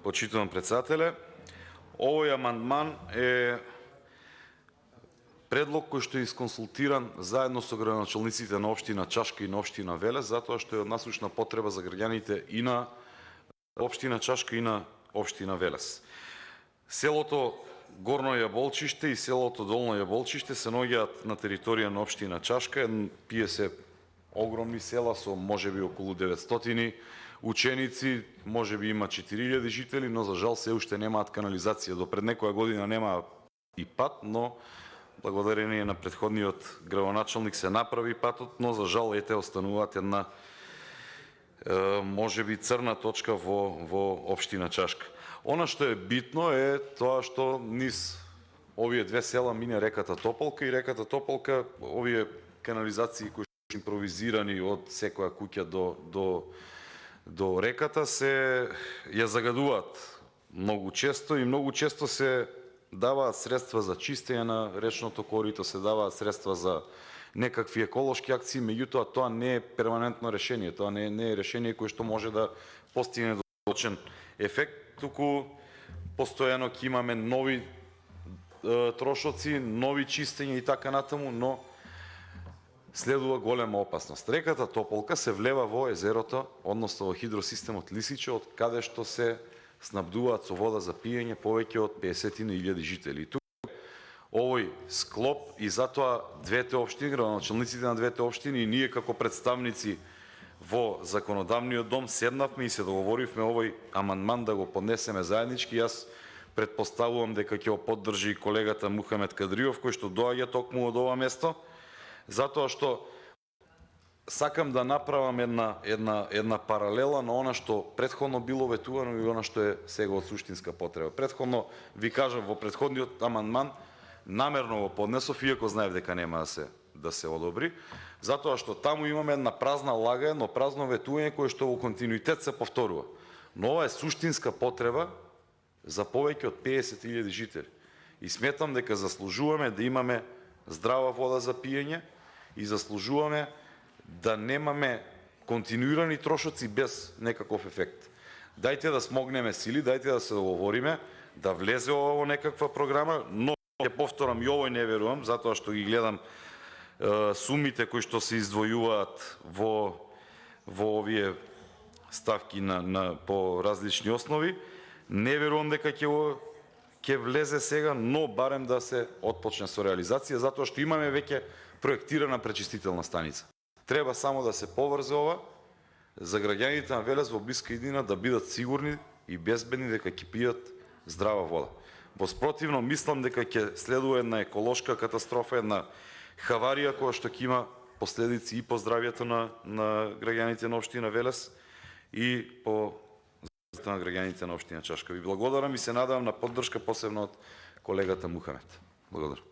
почитуван председателе. Овој амандман е предлог кој што е исконсултиран заедно со градоначалниците на општина Чашка и на општина Велес, затоа што е од насущна потреба за граѓаните и на општина Чашка и на општина Велес. Селото Горно Јаболчиште и селото Долно Јаболчиште се наоѓаат на територија на општина Чашка, пие се огромни села со можеби околу 900 ученици, можеби има 4000 жители, но за жал се уште немаат канализација. До пред некоја година немаа и пат, но благодарение на претходниот градоначалник се направи патот, но за жал ете остануваат една можеби црна точка во општина Чашка. Она што е битно е тоа што низ овие две села мине реката Тополка и реката Тополка, овие канализации кои се импровизирани од секоја куќа до реката се ја загадуваат многу често и многу често се даваат средства за чистење на речното корито, се даваат средства за некакви еколошки акции, меѓутоа тоа не е перманентно решение, тоа не е решение кое што може да постигне долгосрочен ефект, туку постојано ќе имаме нови трошоци, нови чистења и така натаму, но следува голема опасност. Реката Тополка се влева во езерото, односно во хидросистемот Лисиче, од каде што се снабдуваат со вода за пиење повеќе од 50.000 жители. Овој склоп и затоа двете општини, градоначалниците на двете општини и ние како представници во законодавниот дом седнавме и се договоривме овој амандман да го поднесеме заеднички. Јас претпоставувам дека ќе го поддржи колегата Мухамед Кадриов, кој што доаѓа токму од ова место, затоа што сакам да направам една паралела на она што претходно било ветувано и она што е сега од суштинска потреба. Претходно ви кажам, во претходниот амандман намерно го поднесов, иако знаев дека нема да се одобри, затоа што таму имаме една празна лага, едно празно ветување кое што во континуитет се повторува. Но ова е суштинска потреба за повеќе од 50.000 жители. И сметам дека заслужуваме да имаме здрава вода за пиење и заслужуваме да немаме континуирани трошоци без некаков ефект. Дајте да смогнеме сили, дајте да се договориме, да влезе ова во некаква програма, но ќе повторам и овој не верувам, затоа што ги гледам сумите кои што се издвојуваат во овие ставки по различни основи. Не верувам дека ќе влезе сега, но барем да се отпочне со реализација, затоа што имаме веќе проектирана пречистителна станица. Треба само да се поврзе ова, за граѓаните на Велес во блиска иднина да бидат сигурни и безбедни дека ќе пијат здрава вода. Во спротивно, мислам дека ќе следува една еколошка катастрофа, една хаварија која што ќе има последици и по здравјето на граѓаните на општина Велес и по здравјето на граѓаните на општина Чашка. Ви благодарам и се надевам на поддршка посебно од колегата Мухамед. Благодарам.